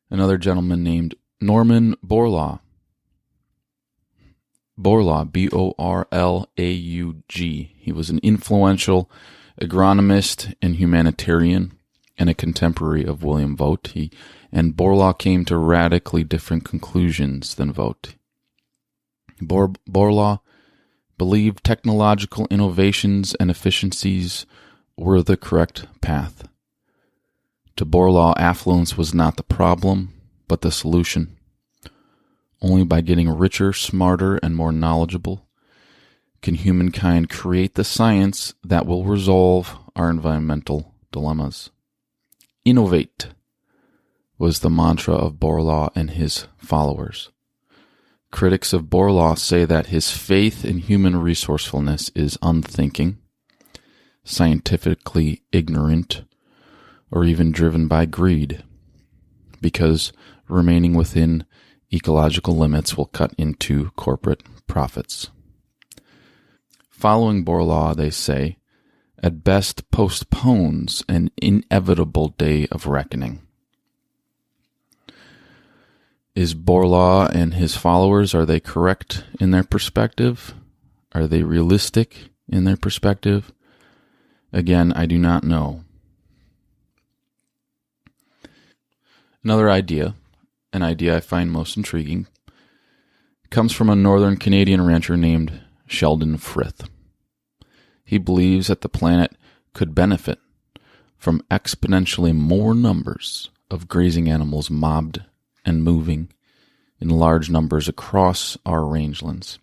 Another gentleman named Norman Borlaug. Borlaug, B-O-R-L-A-U-G. He was an influential agronomist and humanitarian and a contemporary of William Vogt. And Borlaug came to radically different conclusions than Vogt. Borlaug believed technological innovations and efficiencies were the correct path. To Borlaug, affluence was not the problem, but the solution. Only by getting richer, smarter, and more knowledgeable can humankind create the science that will resolve our environmental dilemmas. Innovate was the mantra of Borlaug and his followers. Critics of Borlaug say that his faith in human resourcefulness is unthinking, scientifically ignorant, or even driven by greed, because remaining within ecological limits will cut into corporate profits. Following Borlaug, they say, at best postpones an inevitable day of reckoning. Is Borlaug and his followers, are they correct in their perspective? Are they realistic in their perspective? Again, I do not know. Another idea, an idea I find most intriguing, comes from a northern Canadian rancher named Sheldon Frith. He believes that the planet could benefit from exponentially more numbers of grazing animals mobbed and moving in large numbers across our rangelands.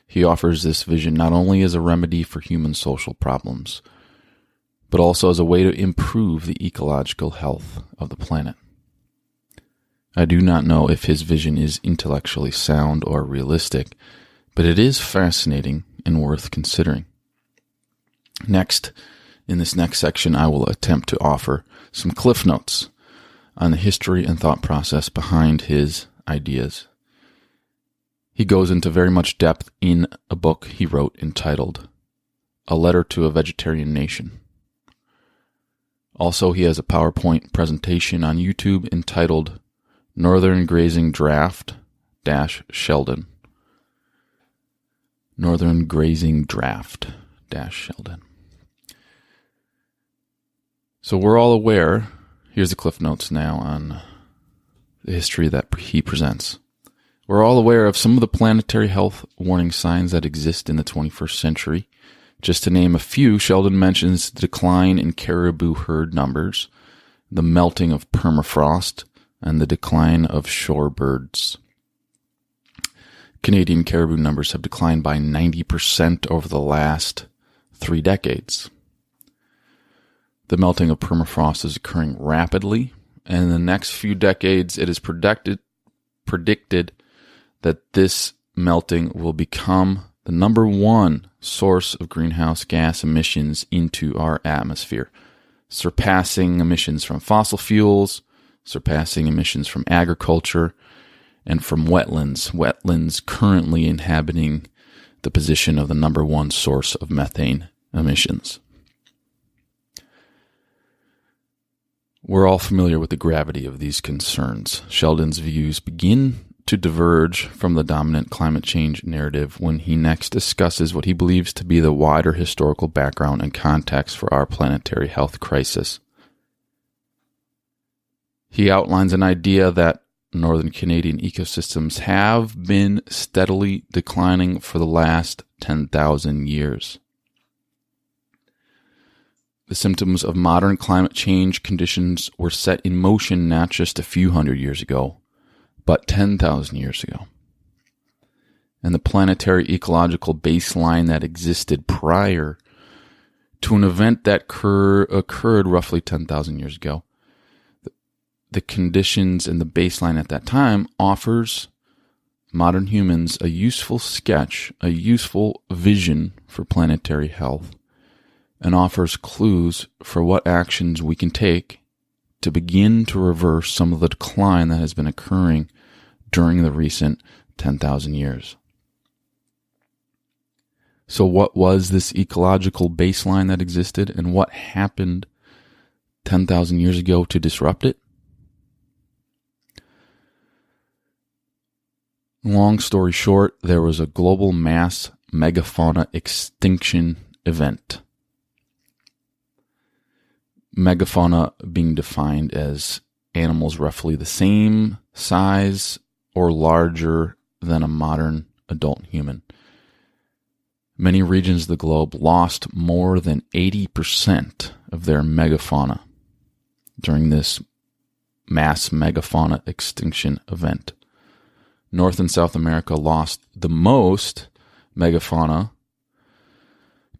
He offers this vision not only as a remedy for human social problems, but also as a way to improve the ecological health of the planet. I do not know if his vision is intellectually sound or realistic, but it is fascinating and worth considering. Next, in this next section, I will attempt to offer some cliff notes on the history and thought process behind his ideas. He goes into very much depth in a book he wrote entitled A Letter to a Vegetarian Nation. Also, he has a PowerPoint presentation on YouTube entitled Northern Grazing Draft - Sheldon. Northern Grazing Draft - Sheldon. So we're all aware, here's the cliff notes now on the history that he presents. We're all aware of some of the planetary health warning signs that exist in the 21st century. Just to name a few, Sheldon mentions the decline in caribou herd numbers, the melting of permafrost, and the decline of shorebirds. Canadian caribou numbers have declined by 90% over the last 3 decades. The melting of permafrost is occurring rapidly, and in the next few decades it is predicted that this melting will become the number one source of greenhouse gas emissions into our atmosphere, surpassing emissions from fossil fuels, surpassing emissions from agriculture, and from wetlands currently inhabiting the position of the number one source of methane emissions. We're all familiar with the gravity of these concerns. Sheldon's views begin to diverge from the dominant climate change narrative when he next discusses what he believes to be the wider historical background and context for our planetary health crisis. He outlines an idea that northern Canadian ecosystems have been steadily declining for the last 10,000 years. The symptoms of modern climate change conditions were set in motion not just a few hundred years ago, but 10,000 years ago. And the planetary ecological baseline that existed prior to an event that occurred roughly 10,000 years ago, the conditions and the baseline at that time offers modern humans a useful sketch, a useful vision for planetary health, and offers clues for what actions we can take to begin to reverse some of the decline that has been occurring during the recent 10,000 years. So what was this ecological baseline that existed, and what happened 10,000 years ago to disrupt it? Long story short, there was a global mass megafauna extinction event. Megafauna being defined as animals roughly the same size or larger than a modern adult human. Many regions of the globe lost more than 80% of their megafauna during this mass megafauna extinction event. North and South America lost the most megafauna,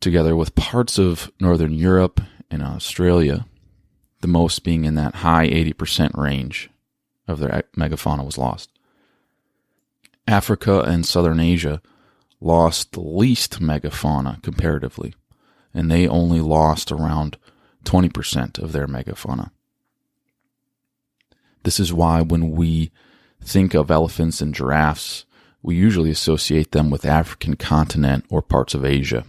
together with parts of Northern Europe and Australia, the most being in that high 80% range of their megafauna was lost. Africa and Southern Asia lost the least megafauna comparatively, and they only lost around 20% of their megafauna. This is why when we think of elephants and giraffes, we usually associate them with the African continent or parts of Asia,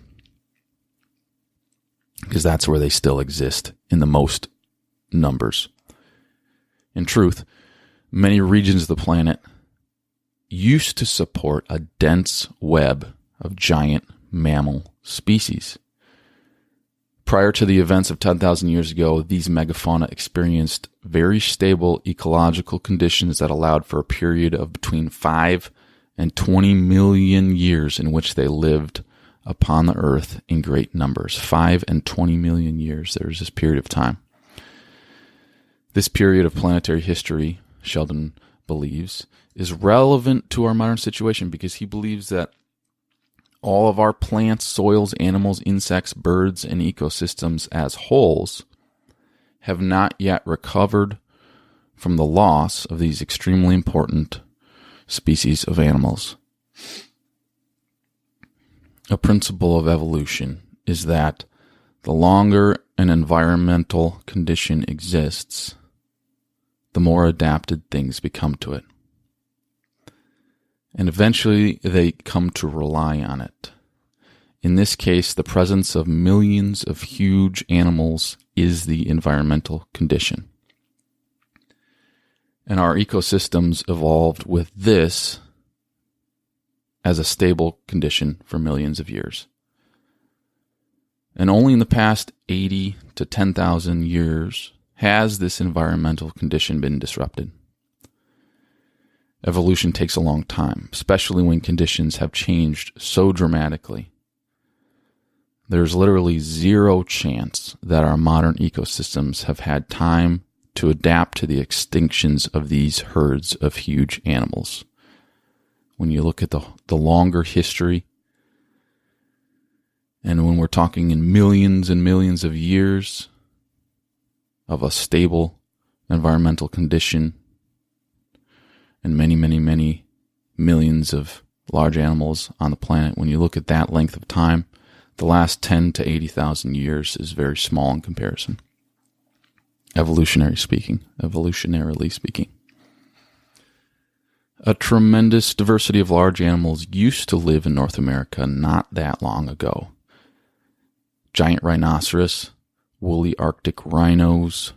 because that's where they still exist in the most numbers. In truth, many regions of the planet used to support a dense web of giant mammal species. Prior to the events of 10,000 years ago, these megafauna experienced very stable ecological conditions that allowed for a period of between 5 and 20 million years in which they lived upon the earth in great numbers. 5 and 20 million years. There was this period of time. This period of planetary history, Sheldon believes, is relevant to our modern situation because he believes that all of our plants, soils, animals, insects, birds, and ecosystems as wholes have not yet recovered from the loss of these extremely important species of animals. A principle of evolution is that the longer an environmental condition exists, the more adapted things become to it. And eventually they come to rely on it. In this case, the presence of millions of huge animals is the environmental condition. And our ecosystems evolved with this as a stable condition for millions of years. And only in the past 80 to 10,000 years has this environmental condition been disrupted. Evolution takes a long time, especially when conditions have changed so dramatically. There's literally zero chance that our modern ecosystems have had time to adapt to the extinctions of these herds of huge animals. When you look at the longer history, and when we're talking in millions and millions of years of a stable environmental condition, and many, many, many millions of large animals on the planet, when you look at that length of time, the last 10 to 80,000 years is very small in comparison. Evolutionarily speaking. A tremendous diversity of large animals used to live in North America not that long ago. Giant rhinoceros, woolly Arctic rhinos,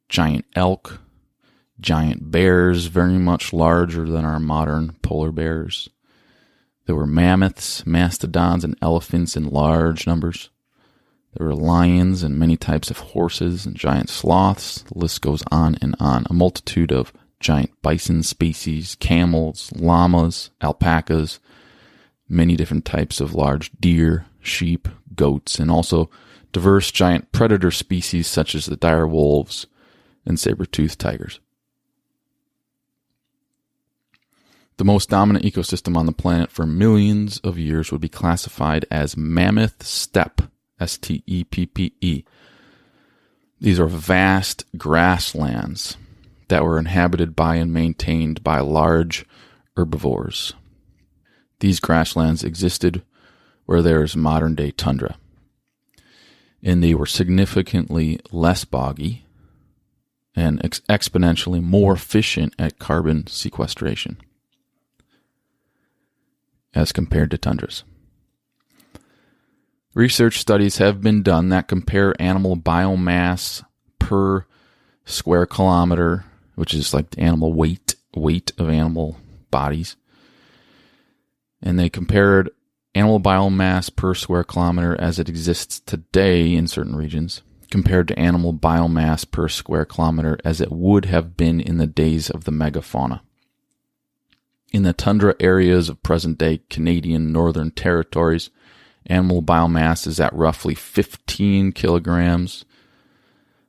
giant elk, giant bears, very much larger than our modern polar bears. There were mammoths, mastodons, and elephants in large numbers. There were lions and many types of horses and giant sloths. The list goes on and on. A multitude of giant bison species, camels, llamas, alpacas, many different types of large deer, sheep, goats, and also diverse giant predator species such as the dire wolves and saber-toothed tigers. The most dominant ecosystem on the planet for millions of years would be classified as mammoth steppe, S-T-E-P-P-E. These are vast grasslands that were inhabited by and maintained by large herbivores. These grasslands existed where there is modern-day tundra, and they were significantly less boggy and exponentially more efficient at carbon sequestration as compared to tundras. Research studies have been done that compare animal biomass per square kilometer, which is like the animal weight of animal bodies. And they compared animal biomass per square kilometer as it exists today in certain regions compared to animal biomass per square kilometer as it would have been in the days of the megafauna. In the tundra areas of present-day Canadian Northern Territories, animal biomass is at roughly 15 kilograms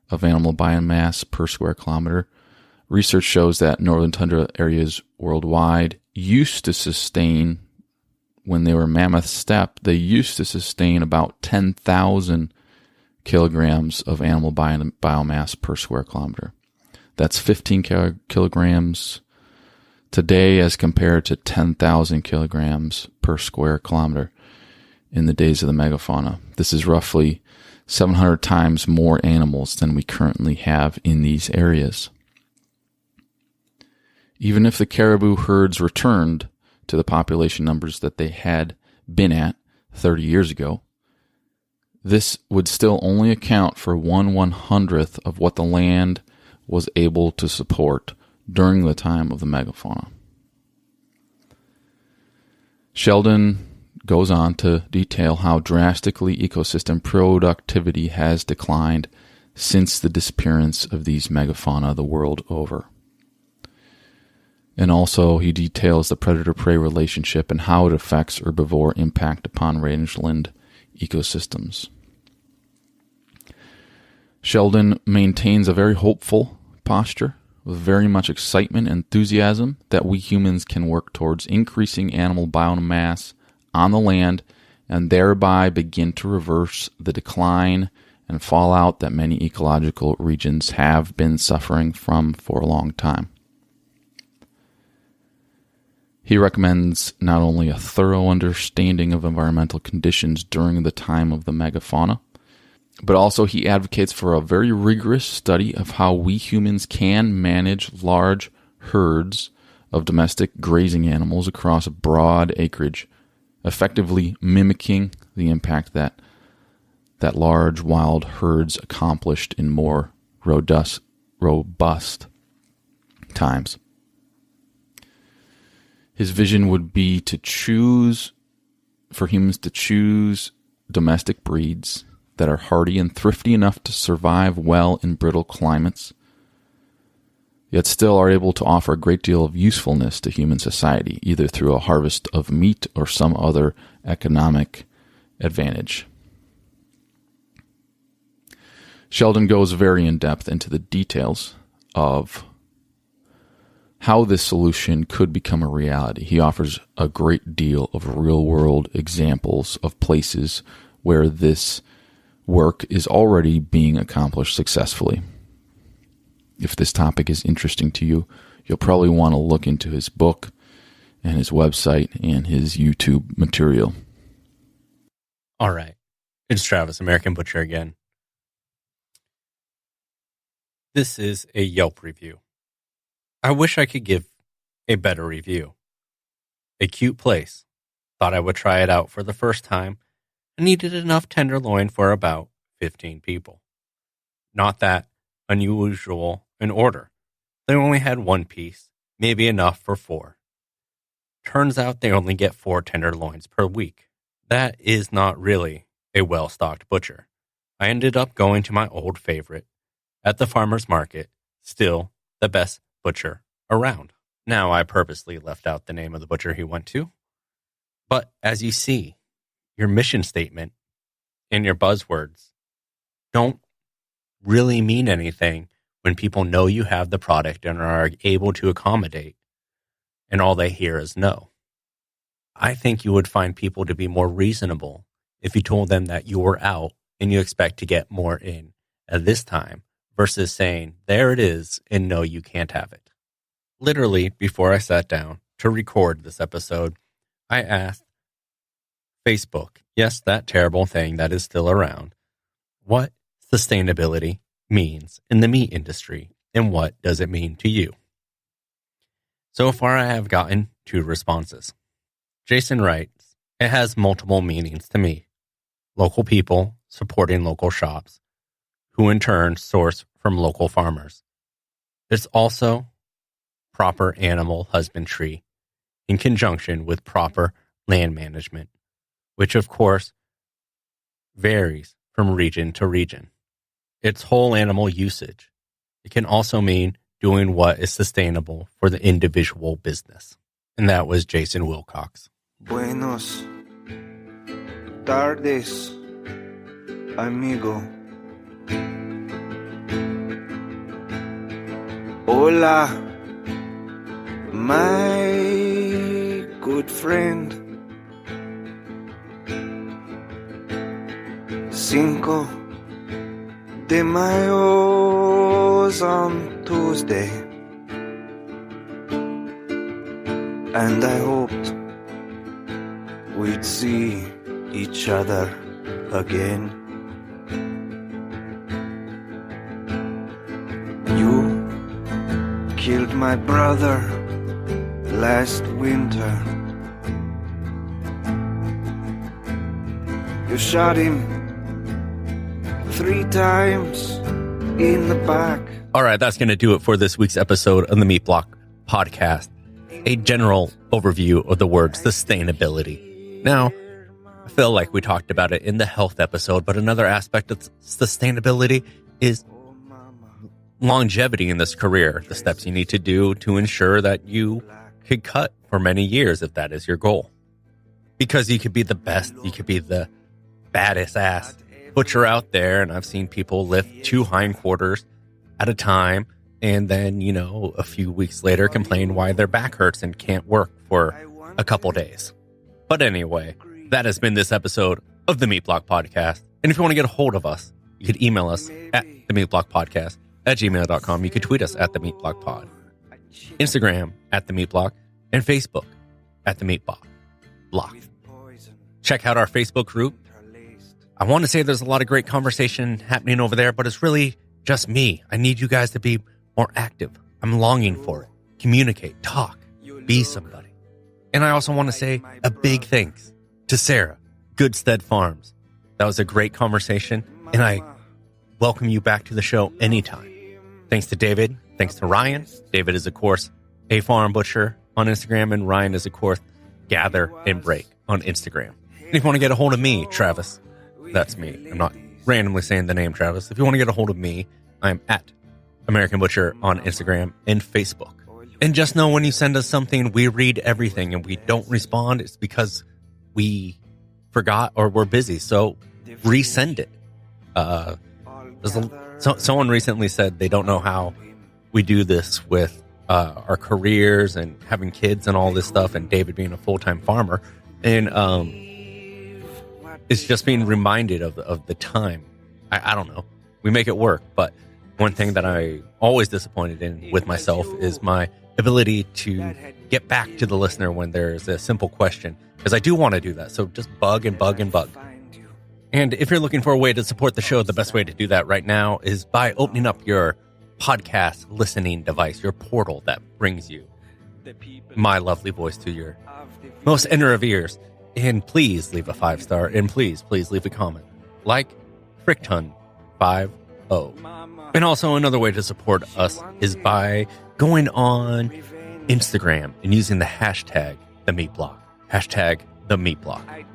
of animal biomass per square kilometer. Research shows that northern tundra areas worldwide used to sustain, when they were mammoth steppe, they used to sustain about 10,000 kilograms of animal biomass per square kilometer. That's 15 kilograms today as compared to 10,000 kilograms per square kilometer in the days of the megafauna. This is roughly 700 times more animals than we currently have in these areas. Even if the caribou herds returned to the population numbers that they had been at 30 years ago, this would still only account for 1/100th of what the land was able to support during the time of the megafauna. Sheldon goes on to detail how drastically ecosystem productivity has declined since the disappearance of these megafauna the world over. And also he details the predator-prey relationship and how it affects herbivore impact upon rangeland ecosystems. Sheldon maintains a very hopeful posture with very much excitement and enthusiasm that we humans can work towards increasing animal biomass on the land and thereby begin to reverse the decline and fallout that many ecological regions have been suffering from for a long time. He recommends not only a thorough understanding of environmental conditions during the time of the megafauna, but also he advocates for a very rigorous study of how we humans can manage large herds of domestic grazing animals across broad acreage, effectively mimicking the impact that large wild herds accomplished in more robust times. His vision would be for humans to choose domestic breeds that are hardy and thrifty enough to survive well in brittle climates, yet still are able to offer a great deal of usefulness to human society, either through a harvest of meat or some other economic advantage. Sheldon goes very in-depth into the details of how this solution could become a reality. He offers a great deal of real-world examples of places where this work is already being accomplished successfully. If this topic is interesting to you, you'll probably want to look into his book and his website and his YouTube material. All right. It's Travis, American Butcher again. This is a Yelp review. I wish I could give a better review. A cute place. Thought I would try it out for the first time. I needed enough tenderloin for about 15 people. Not that unusual an order. They only had one piece, maybe enough for 4. Turns out they only get 4 tenderloins per week. That is not really a well-stocked butcher. I ended up going to my old favorite at the farmer's market, still the best butcher around. Now, I purposely left out the name of the butcher he went to. But as you see, your mission statement and your buzzwords don't really mean anything when people know you have the product and are able to accommodate, and all they hear is no. I think you would find people to be more reasonable if you told them that you're out and you expect to get more in at this time versus saying, there it is, and no, you can't have it. Literally, before I sat down to record this episode, I asked Facebook, yes, that terrible thing that is still around, what sustainability means in the meat industry and what does it mean to you? So far, I have gotten 2 responses. Jason writes, it has multiple meanings to me. Local people supporting local shops, who in turn source from local farmers. It's also proper animal husbandry in conjunction with proper land management, which of course varies from region to region. It's whole animal usage. It can also mean doing what is sustainable for the individual business. And that was Jason Wilcox. Buenos tardes, amigo. Hola, my good friend. Cinco de Mayo's on Tuesday, and I hoped we'd see each other again. You killed my brother last winter. You shot him 3 times in the back. All right, that's going to do it for this week's episode of the Meat Block Podcast. A general overview of the word sustainability. Now, I feel like we talked about it in the health episode, but another aspect of sustainability is longevity in this career, the steps you need to do to ensure that you could cut for many years if that is your goal. Because you could be the best, you could be the baddest ass butcher out there, and I've seen people lift 2 hindquarters at a time, and then, a few weeks later complain why their back hurts and can't work for a couple days. But anyway, that has been this episode of the Meat Block Podcast. And if you want to get a hold of us, you could email us at themeatblockpodcast@gmail.com. You could tweet us at themeatblockpod, Instagram at themeatblock, and Facebook at themeatblock. Check out our Facebook group. I want to say there's a lot of great conversation happening over there, but it's really just me. I need you guys to be more active. I'm longing for it. Communicate, talk, be somebody. And I also want to say a big thanks to Sarah, Goodstead Farms. That was a great conversation, and I welcome you back to the show anytime. Thanks to David. Thanks to Ryan. David is, of course, a farm butcher on Instagram, and Ryan is, of course, Gather and Break on Instagram. And if you want to get a hold of me, Travis, that's me. I'm not randomly saying the name Travis. If you want to get a hold of me, I'm at American Butcher on Instagram and Facebook. And just know when you send us something, we read everything, and we don't respond. It's because we forgot or we're busy. So resend it. Someone recently said they don't know how we do this with our careers and having kids and all this stuff, and David being a full-time farmer. And it's just being reminded of the time. I don't know. We make it work, but one thing that I always disappointed in with myself is my ability to get back to the listener when there's a simple question, because I do want to do that. So just bug and bug and bug. And if you're looking for a way to support the show, the best way to do that right now is by opening up your podcast listening device, your portal that brings you my lovely voice to your most inner of ears. And please leave a 5-star, and please leave a comment. Like Frickton50. And also another way to support us is by going on Instagram and using the hashtag #TheMeatBlock. Hashtag #TheMeatBlock.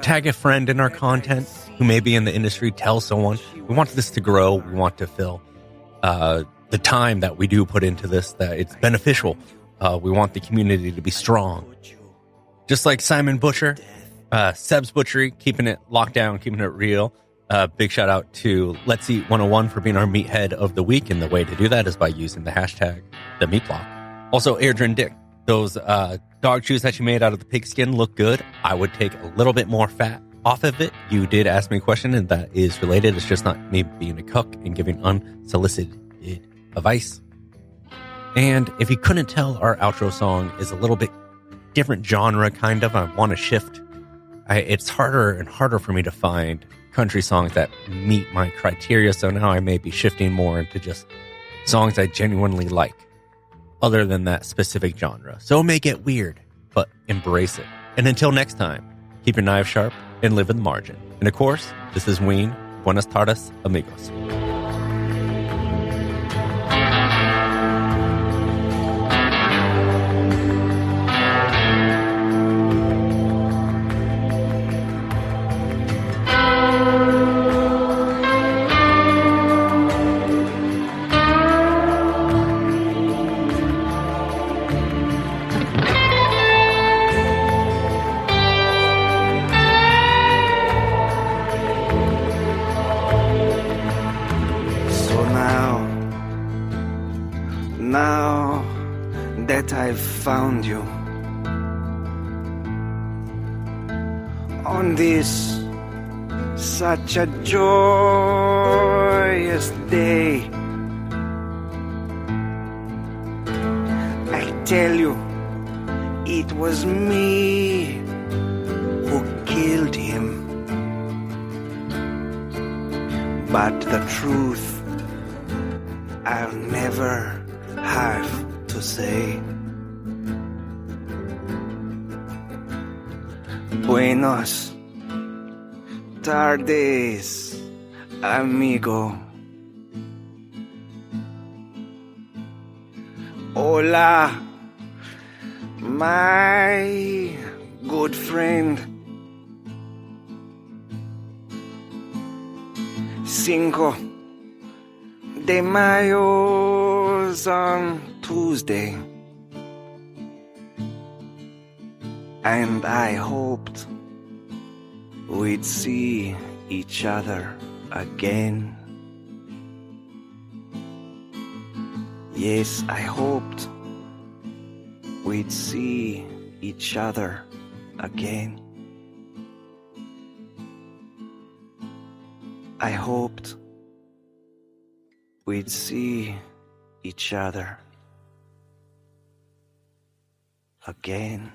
Tag a friend in our content who may be in the industry. Tell someone. We want this to grow. We want to fill the time that we do put into this, that it's beneficial. We want the community to be strong. Just like Simon Butcher, Seb's Butchery, keeping it locked down, keeping it real. Big shout out to Let's Eat 101 for being our meathead of the week. And the way to do that is by using the hashtag #TheMeatBlock. Also, Airdrin Dick, those dog chews that you made out of the pig skin look good. I would take a little bit more fat off of it. You did ask me a question, and that is related. It's just not me being a cook and giving unsolicited advice. And if you couldn't tell, our outro song is a little bit different genre, kind of. I want to shift. It's harder and harder for me to find country songs that meet my criteria. So now I may be shifting more into just songs I genuinely like, other than that specific genre. So it may get weird, but embrace it. And until next time, keep your knife sharp and live with margin. And of course, this is Ween. Buenas tardes, amigos. Now that I've found you on this such a joyous day, I tell you, it was me who killed him. But the truth, I'll never have to say. Buenos tardes, amigo. Hola, my good friend. Cinco de Mayo's on Tuesday, and I hoped we'd see each other again. Yes, I hoped we'd see each other again. I hoped we'd see each other again.